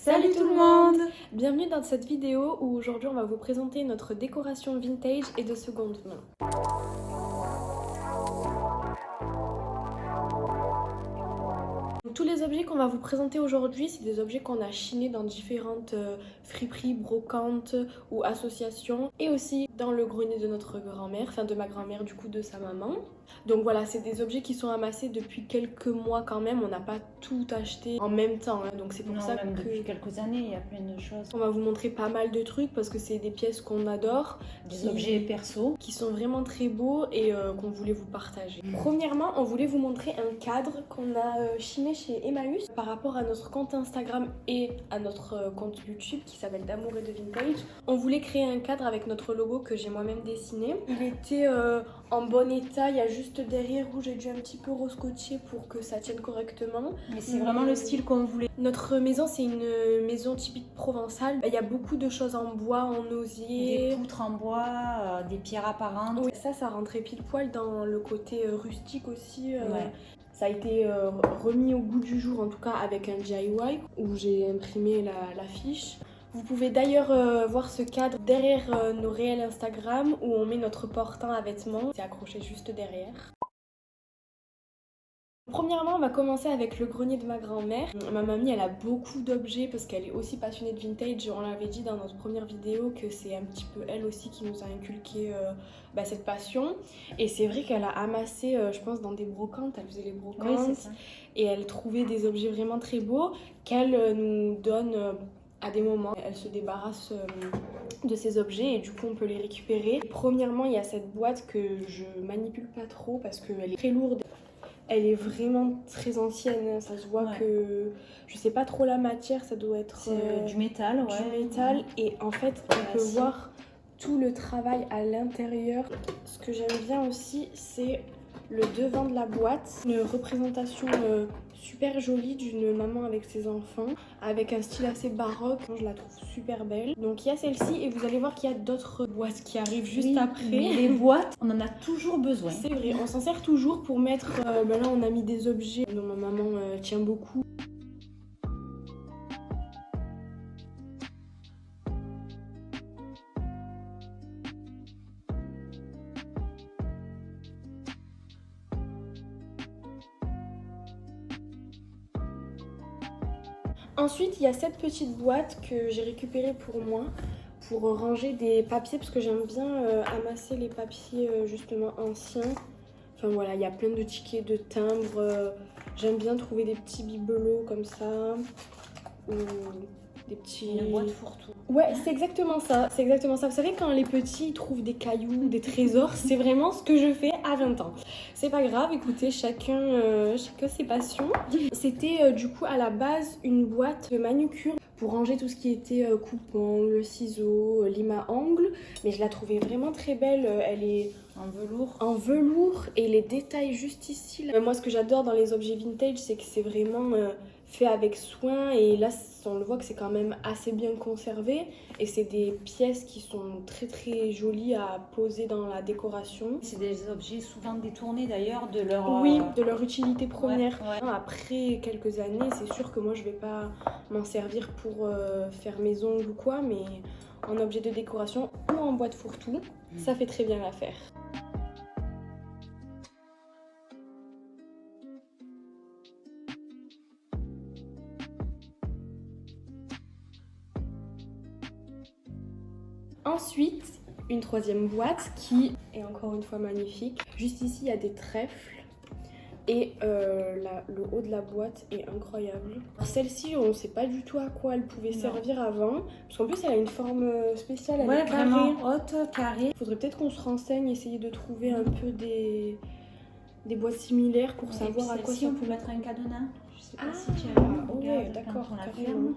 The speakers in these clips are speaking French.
Salut tout le monde! Bienvenue dans cette vidéo où aujourd'hui on va vous présenter notre décoration vintage et de seconde main. Tous les objets qu'on va vous présenter aujourd'hui, c'est des objets qu'on a chinés dans différentes friperies, brocantes ou associations et aussi dans le grenier de notre grand-mère, enfin de ma grand-mère, du coup de sa maman. Donc voilà, c'est des objets qui sont amassés depuis quelques mois quand même, on n'a pas tout acheté en même temps, hein. Donc c'est pour ça même que depuis quelques années, il y a plein de choses. On va vous montrer pas mal de trucs parce que c'est des pièces qu'on adore, Des objets perso qui sont vraiment très beaux et qu'on voulait vous partager. Premièrement, on voulait vous montrer un cadre qu'on a chiné chez Emmaüs par rapport à notre compte Instagram et à notre compte YouTube qui s'appelle D'amour et de vintage. On voulait créer un cadre avec notre logo que j'ai moi-même dessiné. Il était en bon état, il y a juste derrière où j'ai dû un petit peu rescotcher pour que ça tienne correctement. Mais c'est vraiment le style qu'on voulait. Notre maison, c'est une maison typique provençale. Il y a beaucoup de choses en bois, en osier. Des poutres en bois, des pierres apparentes. Oui, ça rentrait pile poil dans le côté rustique aussi. Ouais. Ça a été remis au goût du jour, en tout cas avec un DIY, où j'ai imprimé l'affiche. Vous pouvez d'ailleurs voir ce cadre derrière nos réels Instagram, où on met notre portant à vêtements. C'est accroché juste derrière. Premièrement, on va commencer avec le grenier de ma grand-mère. Ma mamie, elle a beaucoup d'objets parce qu'elle est aussi passionnée de vintage. On l'avait dit dans notre première vidéo que c'est un petit peu elle aussi qui nous a inculqué cette passion. Et c'est vrai qu'elle a amassé, je pense, dans des brocantes. Elle faisait les brocantes. Oui, c'est ça. Et elle trouvait des objets vraiment très beaux qu'elle nous donne à des moments. Elle se débarrasse de ces objets et du coup on peut les récupérer. Premièrement, il y a cette boîte que je manipule pas trop parce qu'elle est très lourde. Elle est vraiment très ancienne, ça se voit que je sais pas trop la matière, ça doit être du métal, du métal. Et en fait on peut voir tout le travail à l'intérieur. Ce que j'aime bien aussi, c'est le devant de la boîte, une représentation super jolie d'une maman avec ses enfants, avec un style assez baroque. Je la trouve super belle. Donc il y a celle-ci et vous allez voir qu'il y a d'autres boîtes qui arrivent juste après. Mais les boîtes, on en a toujours besoin. C'est vrai, on s'en sert toujours pour mettre... là on a mis des objets dont ma maman tient beaucoup. Ensuite, il y a cette petite boîte que j'ai récupérée pour moi, pour ranger des papiers, parce que j'aime bien amasser les papiers justement anciens. Enfin voilà, il y a plein de tickets de timbres. J'aime bien trouver des petits bibelots comme ça, ou des petits... Une boîte fourre-tout. Ouais, c'est exactement ça, c'est exactement ça. Vous savez, quand les petits trouvent des cailloux, des trésors, c'est vraiment ce que je fais à 20 ans. C'est pas grave, écoutez, chacun ses passions. C'était du coup à la base une boîte de manucure pour ranger tout ce qui était coupe-ongles, ciseaux, lime à ongles. Mais je la trouvais vraiment très belle, elle est... En velours et les détails juste ici. Là. Moi, ce que j'adore dans les objets vintage, c'est que c'est vraiment fait avec soin. Et là, on le voit que c'est quand même assez bien conservé. Et c'est des pièces qui sont très très jolies à poser dans la décoration. C'est des objets souvent détournés d'ailleurs de leur... Oui, de leur utilité première. Ouais. Après quelques années, c'est sûr que moi, je vais pas m'en servir pour faire mes ongles ou quoi. Mais en objet de décoration ou en boîte fourre-tout, ça fait très bien l'affaire. Ensuite, une troisième boîte qui est encore une fois magnifique. Juste ici, il y a des trèfles et le haut de la boîte est incroyable. Celle-ci, on ne sait pas du tout à quoi elle pouvait servir avant. Parce qu'en plus, elle a une forme spéciale. Elle est carrée. Vraiment haute, carrée. Il faudrait peut-être qu'on se renseigne, essayer de trouver un peu des boîtes similaires pour savoir à quoi ça on peut mettre un cadenas. Je sais pas si tu as... ouais, d'accord, quand on la ferme.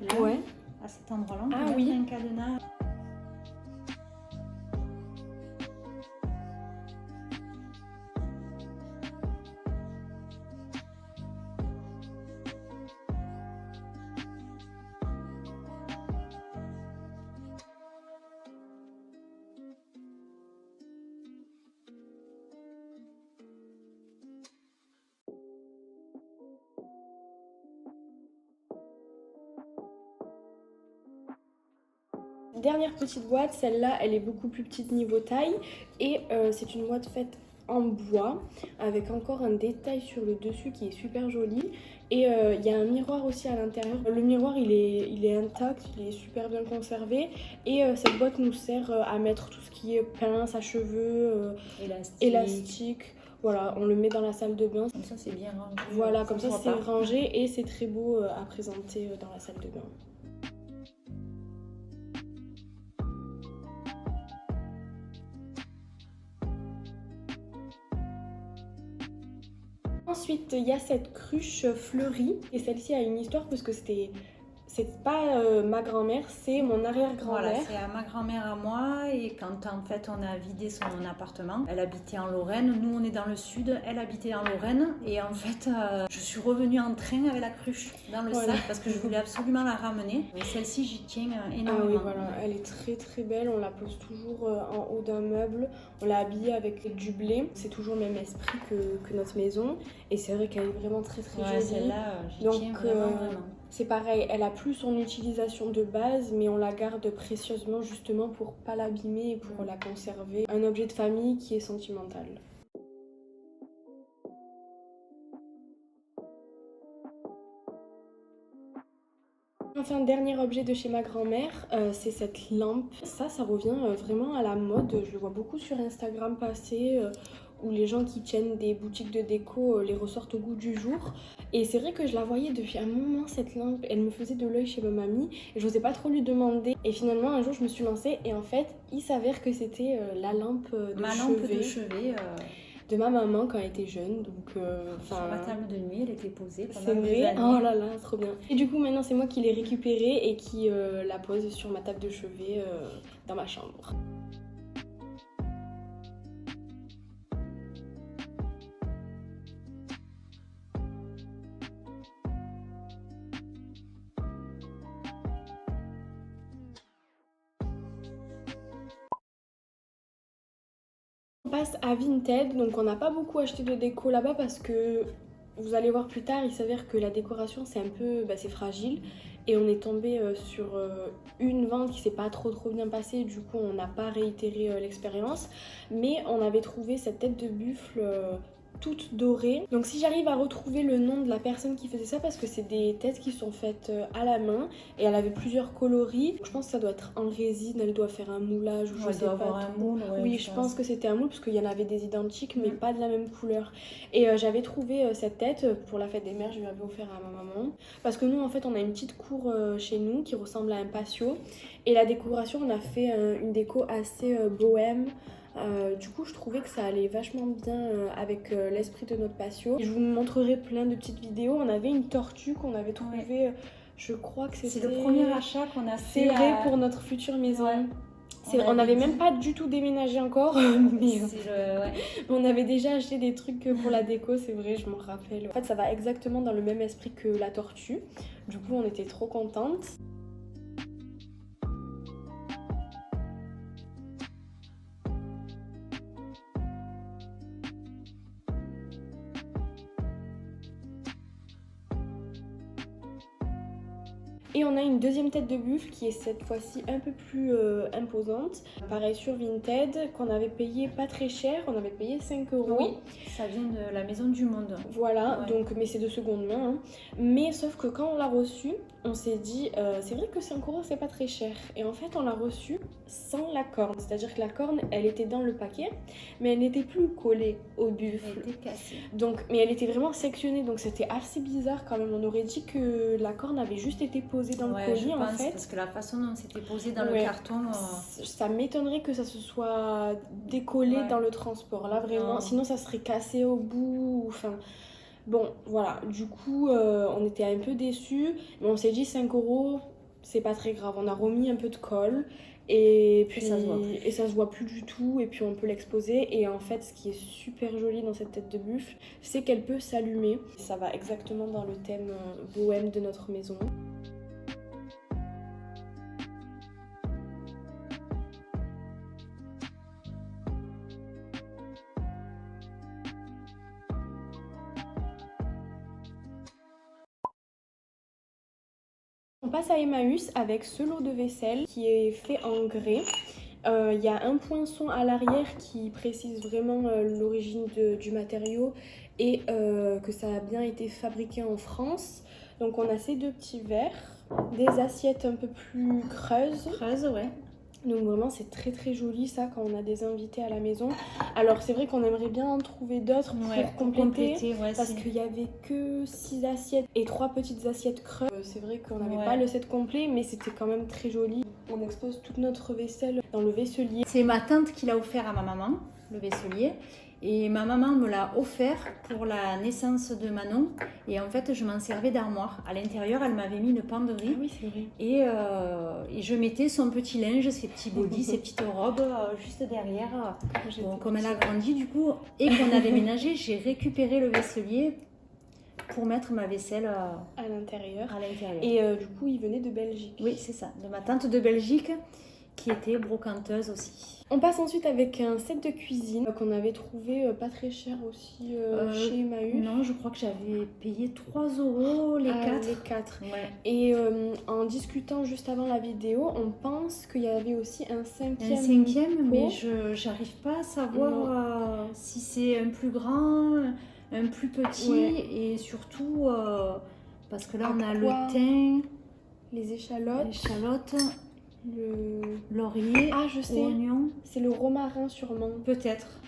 Là, ouais. À cet endroit-là, on peut oui. mettre un cadenas. dernière petite boîte, celle-là elle est beaucoup plus petite niveau taille et c'est une boîte faite en bois avec encore un détail sur le dessus qui est super joli et il y a un miroir aussi à l'intérieur. Le miroir il est intact, il est super bien conservé et cette boîte nous sert à mettre tout ce qui est pince à cheveux, élastique. Voilà, on le met dans la salle de bain. Comme ça c'est bien rangé. Voilà, comme ça c'est rangé et c'est très beau à présenter dans la salle de bain. Ensuite, il y a cette cruche fleurie et celle-ci a une histoire parce que c'est pas ma grand-mère, c'est mon arrière-grand-mère. Voilà, c'est à ma grand-mère à moi et quand en fait on a vidé son appartement, elle habitait en Lorraine, nous on est dans le sud, elle habitait en Lorraine et en fait je suis revenue en train avec la cruche dans le sac parce que je voulais absolument la ramener. Mais celle-ci j'y tiens énormément. Ah oui, voilà, elle est très très belle, on la pose toujours en haut d'un meuble, on l'a habillée avec du blé, c'est toujours le même esprit que notre maison et c'est vrai qu'elle est vraiment très très jolie. Celle-là j'y tiens vraiment. C'est pareil, elle a plus son utilisation de base, mais on la garde précieusement justement pour pas l'abîmer et pour la conserver. Un objet de famille qui est sentimental. Enfin, dernier objet de chez ma grand-mère, c'est cette lampe. Ça revient vraiment à la mode. Je le vois beaucoup sur Instagram passer, où les gens qui tiennent des boutiques de déco les ressortent au goût du jour. Et c'est vrai que je la voyais depuis un moment, cette lampe. Elle me faisait de l'œil chez ma mamie et je n'osais pas trop lui demander. Et finalement, un jour, je me suis lancée et en fait, il s'avère que c'était la lampe de chevet. De ma maman quand elle était jeune, donc sur ma table de nuit, elle était posée pendant c'est des vrai. années. Oh là là, trop bien. Et du coup maintenant c'est moi qui l'ai récupérée et qui la pose sur ma table de chevet dans ma chambre. On passe à Vinted, donc on n'a pas beaucoup acheté de déco là-bas parce que vous allez voir plus tard, il s'avère que la décoration c'est un peu, c'est fragile et on est tombé sur une vente qui s'est pas trop bien passée, du coup on n'a pas réitéré l'expérience, mais on avait trouvé cette tête de buffle toute dorée. Donc si j'arrive à retrouver le nom de la personne qui faisait ça, parce que c'est des têtes qui sont faites à la main et elle avait plusieurs coloris, donc je pense que ça doit être en résine, elle doit faire un moulage ou je sais pas. Avoir un moule, oui, je pense que c'était un moule parce qu'il y en avait des identiques mais pas de la même couleur. Et j'avais trouvé cette tête pour la fête des mères, je lui avais offert à ma maman parce que nous en fait on a une petite cour chez nous qui ressemble à un patio et la décoration on a fait une déco assez bohème. Du coup je trouvais que ça allait vachement bien avec l'esprit de notre patio. Et je vous montrerai plein de petites vidéos. On avait une tortue qu'on avait trouvée, je crois que c'était... C'est le premier achat qu'on a fait pour notre future maison. Ouais. On n'avait même pas du tout déménagé encore, mais on avait déjà acheté des trucs pour la déco, c'est vrai, je m'en rappelle. En fait ça va exactement dans le même esprit que la tortue, du coup on était trop contentes. Et on a une deuxième tête de buffle qui est cette fois-ci un peu plus imposante. Pareil sur Vinted, qu'on avait payé pas très cher, on avait payé 5 €. Oui, ça vient de la Maison du Monde. Voilà, donc, mais c'est de seconde main. Hein. Mais sauf que quand on l'a reçu, on s'est dit, c'est vrai que 5 € c'est pas très cher. Et en fait, on l'a reçu sans la corne. C'est-à-dire que la corne, elle était dans le paquet, mais elle n'était plus collée au buffle. Elle était cassée. Donc, mais elle était vraiment sectionnée, donc c'était assez bizarre quand même. On aurait dit que la corne avait juste été posée dans le colis je pense, en fait. Parce que la façon dont c'était posé dans le carton... Ça m'étonnerait que ça se soit décollé dans le transport. Là vraiment, sinon ça serait cassé au bout. Enfin, bon, voilà. Du coup, on était un peu déçus. Mais on s'est dit 5 €, c'est pas très grave. On a remis un peu de colle. Et puis ça se voit plus du tout et puis on peut l'exposer et en fait ce qui est super joli dans cette tête de buffle c'est qu'elle peut s'allumer. Ça va exactement dans le thème bohème de notre maison. On passe à Emmaüs avec ce lot de vaisselle qui est fait en grès. Il y a un poinçon à l'arrière qui précise vraiment l'origine du matériau et que ça a bien été fabriqué en France. Donc on a ces 2 petits verres, des assiettes un peu plus creuses. Creuse, ouais. Donc vraiment c'est très très joli ça quand on a des invités à la maison. Alors c'est vrai qu'on aimerait bien en trouver d'autres pour compléter ouais, parce qu'il y avait que 6 assiettes et 3 petites assiettes creuses. C'est vrai qu'on n'avait pas le set complet mais c'était quand même très joli. On expose toute notre vaisselle dans le vaisselier. C'est ma tante qui l'a offert à ma maman, le vaisselier. Et ma maman me l'a offert pour la naissance de Manon. Et en fait, je m'en servais d'armoire. À l'intérieur, elle m'avait mis une penderie. Ah oui, c'est vrai. Et je mettais son petit linge, ses petits bodys, ses petites robes juste derrière. Bon, comme elle a grandi du coup et qu'on a déménagé, j'ai récupéré le vaisselier pour mettre ma vaisselle à l'intérieur. Et du coup, il venait de Belgique. Oui, c'est ça, de ma tante de Belgique qui était brocanteuse aussi. On passe ensuite avec un set de cuisine qu'on avait trouvé pas très cher aussi chez Emmaüs. Non, je crois que j'avais payé 3 € les 4. Les 4. Ouais. Et en discutant juste avant la vidéo, on pense qu'il y avait aussi un cinquième. Un cinquième, mais je n'arrive pas à savoir si c'est un plus grand, un plus petit, et surtout parce que là on a le thym, les échalotes. Le laurier, je sais, oignon. C'est le romarin sûrement. Peut-être.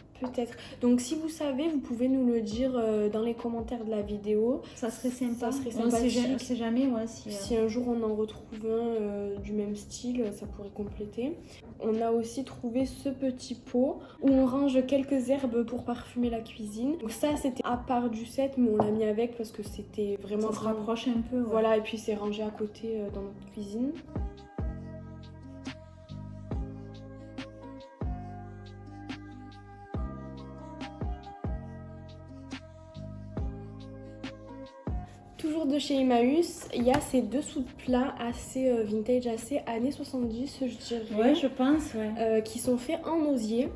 Donc si vous savez, vous pouvez nous le dire dans les commentaires de la vidéo. Ça serait sympa. On sait jamais si un jour on en retrouve un du même style, ça pourrait compléter. On a aussi trouvé ce petit pot où on range quelques herbes pour parfumer la cuisine. Donc ça c'était à part du set, mais on l'a mis avec parce que c'était vraiment... Ça se rapproche un peu. Ouais. Voilà, et puis c'est rangé à côté dans notre cuisine. Toujours de chez Emmaüs, il y a ces 2 sous-plats assez vintage, assez années 70, je dirais. Ouais, je pense, qui sont faits en osier.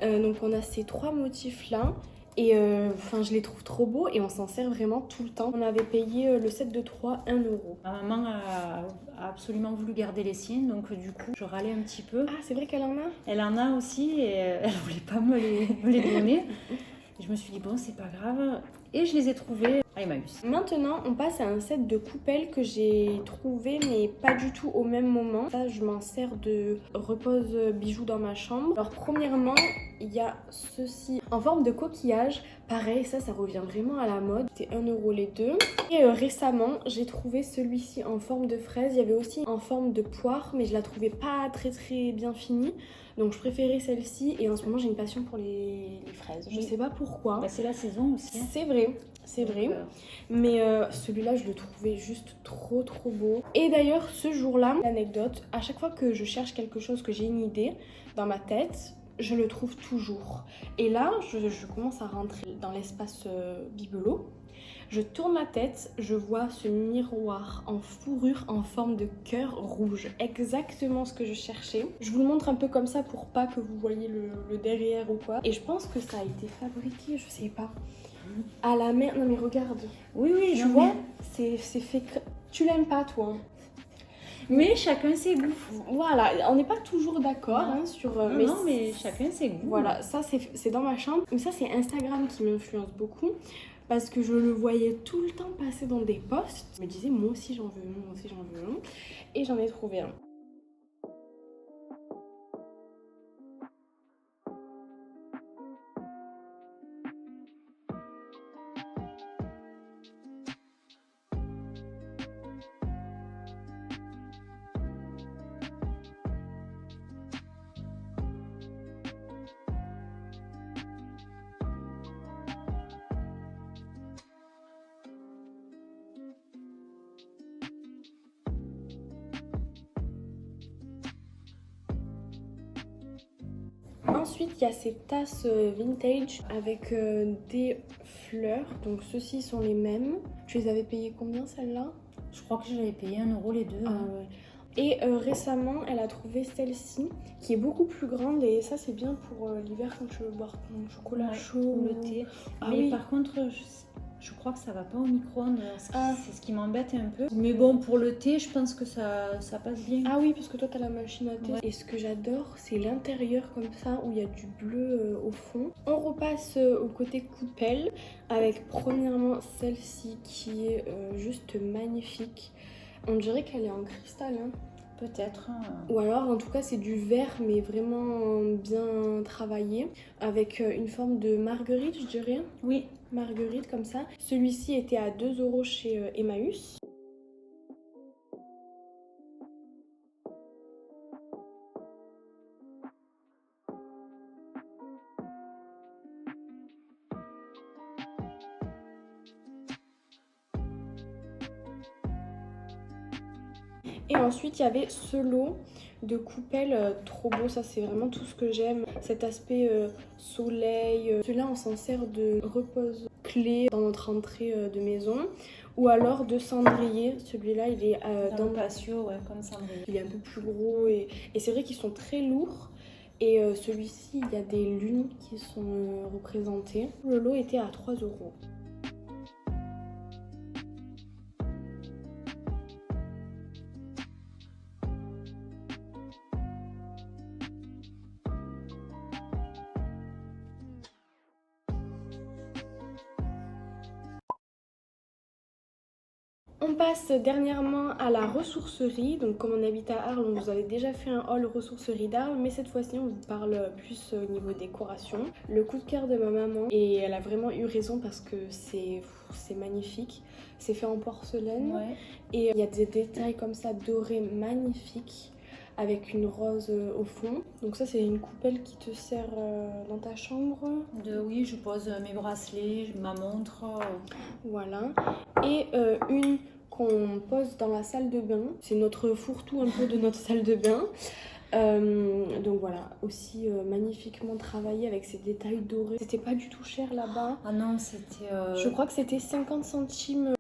Donc on a ces 3 motifs-là. Et je les trouve trop beaux et on s'en sert vraiment tout le temps. On avait payé le set de 3, 1 €. Ma maman a absolument voulu garder les siennes, donc du coup je râlais un petit peu. Ah, c'est vrai qu'elle en a ? Elle en a aussi et elle voulait pas me les donner. Je me suis dit bon, c'est pas grave. Et je les ai trouvés à Emmaüs. Maintenant, on passe à un set de coupelles que j'ai trouvé, mais pas du tout au même moment. Ça, je m'en sers de repose bijoux dans ma chambre. Alors, premièrement, il y a ceci en forme de coquillage. Pareil, ça revient vraiment à la mode. C'était 1 € les 2. Et récemment, j'ai trouvé celui-ci en forme de fraise. Il y avait aussi en forme de poire, mais je la trouvais pas très très bien finie. Donc je préférais celle-ci et en ce moment j'ai une passion pour les fraises. Je sais pas pourquoi. Bah, c'est la saison aussi. C'est vrai. Mais celui-là je le trouvais juste trop beau. Et d'ailleurs ce jour-là, l'anecdote, à chaque fois que je cherche quelque chose, que j'ai une idée dans ma tête, je le trouve toujours. Et là je commence à rentrer dans l'espace bibelot. Je tourne la tête, je vois ce miroir en fourrure en forme de cœur rouge. Exactement ce que je cherchais. Je vous le montre un peu comme ça pour pas que vous voyez le derrière ou quoi. Et je pense que ça a été fabriqué, je sais pas, à la main. Non mais regarde. Oui, tu vois, c'est fait... Tu l'aimes pas toi? Mais chacun ses goûts. Voilà, on n'est pas toujours d'accord sur... mais chacun ses goûts. Voilà, ça c'est dans ma chambre. Mais ça c'est Instagram qui m'influence beaucoup. Parce que je le voyais tout le temps passer dans des posts. Je me disais, moi aussi j'en veux un. Et j'en ai trouvé un. Ensuite, il y a ces tasses vintage avec des fleurs. Donc, ceux-ci sont les mêmes. Tu les avais payées combien, celles-là? Je crois que j'avais payé 1 € les 2. Ah, ouais. Et récemment, elle a trouvé celle-ci qui est beaucoup plus grande. Et ça, c'est bien pour l'hiver quand tu veux boire ton chocolat chaud ou le thé. Mais par contre, Je crois que ça va pas au micro-ondes, Ah. c'est ce qui m'embête un peu. Mais bon, pour le thé, je pense que ça passe bien. Ah oui, parce que toi t'as la machine à thé. Ouais. Et ce que j'adore, c'est l'intérieur comme ça où il y a du bleu au fond. On repasse au côté coupelle avec premièrement celle-ci qui est juste magnifique. On dirait qu'elle est en cristal, hein. Peut-être. Ou alors en tout cas c'est du verre mais vraiment bien travaillé avec une forme de marguerite, je dirais. Oui. Marguerite comme ça. Celui-ci était à 2 € chez Emmaüs. Et ensuite il y avait ce lot de coupelles trop beau, ça c'est vraiment tout ce que j'aime. Cet aspect soleil. Celui-là on s'en sert de repose-clé dans notre entrée de maison. Ou alors de cendrier, celui-là il est Dans le patio, ouais, comme cendrier. Il est un peu plus gros et c'est vrai qu'ils sont très lourds. Et celui-ci, il y a des lunes qui sont représentées. Le lot était à 3 €. On passe dernièrement à la ressourcerie. Donc comme on habite à Arles, on vous avait déjà fait un haul ressourcerie d'Arles, mais cette fois-ci on vous parle plus au niveau décoration. Le coup de cœur de ma maman, et elle a vraiment eu raison parce que c'est magnifique. C'est fait en porcelaine, Ouais. et il y a des détails comme ça dorés magnifiques avec une rose au fond. Donc ça c'est une coupelle qui te sert dans ta chambre. Oui, je pose mes bracelets, ma montre. Voilà. Et une qu'on pose dans la salle de bain. C'est notre fourre-tout un peu de notre salle de bain. Donc voilà, aussi magnifiquement travaillé avec ces détails dorés. C'était pas du tout cher là-bas. Ah non, c'était... Je crois que c'était 50 centimes.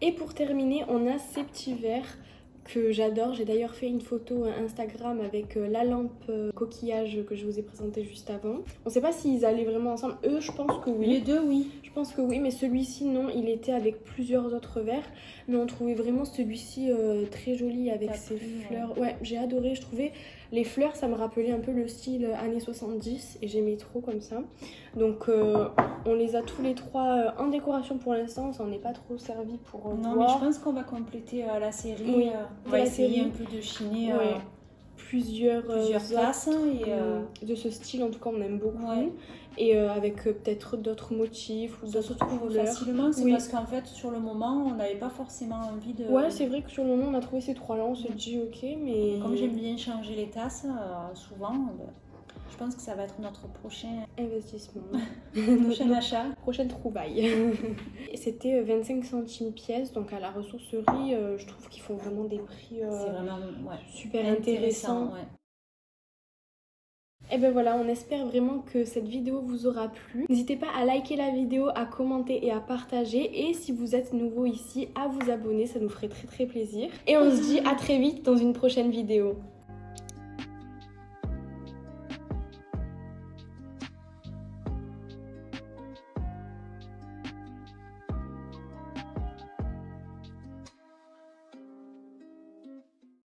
Et pour terminer, on a ces petits verres que j'adore. J'ai d'ailleurs fait une photo Instagram avec la lampe coquillage que je vous ai présentée juste avant. On sait pas s'ils allaient vraiment ensemble. Eux, je pense que oui. Les deux, oui. Je pense que oui, mais celui-ci, non. Il était avec plusieurs autres verres. Mais on trouvait vraiment celui-ci très joli avec ses fleurs. Ouais, j'ai adoré. Je trouvais les fleurs, ça me rappelait un peu le style années 70 et j'aimais trop comme ça. Donc on les a tous les trois en décoration pour l'instant. On s'en est pas trop servi pour Non, voir. mais je pense qu'on va compléter la série. Oui, on va la essayer série. un peu de chiner plusieurs tasses. De ce style, en tout cas, on aime beaucoup. Ouais. Et avec peut-être d'autres motifs ou Ça se d'autres trouve couleurs. facilement, c'est Oui. parce qu'en fait, sur le moment, on n'avait pas forcément envie de... Ouais, c'est vrai que sur le moment, on a trouvé ces trois-là, on s'est dit ok, mais... Comme j'aime bien changer les tasses, souvent, je pense que ça va être notre prochain investissement. prochain achat. Prochaine trouvaille. C'était 25 centimes pièce, donc à la ressourcerie, je trouve qu'ils font vraiment des prix C'est vraiment super intéressants. Ouais. Et ben voilà, on espère vraiment que cette vidéo vous aura plu. N'hésitez pas à liker la vidéo, à commenter et à partager. Et si vous êtes nouveau ici, à vous abonner, ça nous ferait très très plaisir. Et on se dit à très vite dans une prochaine vidéo.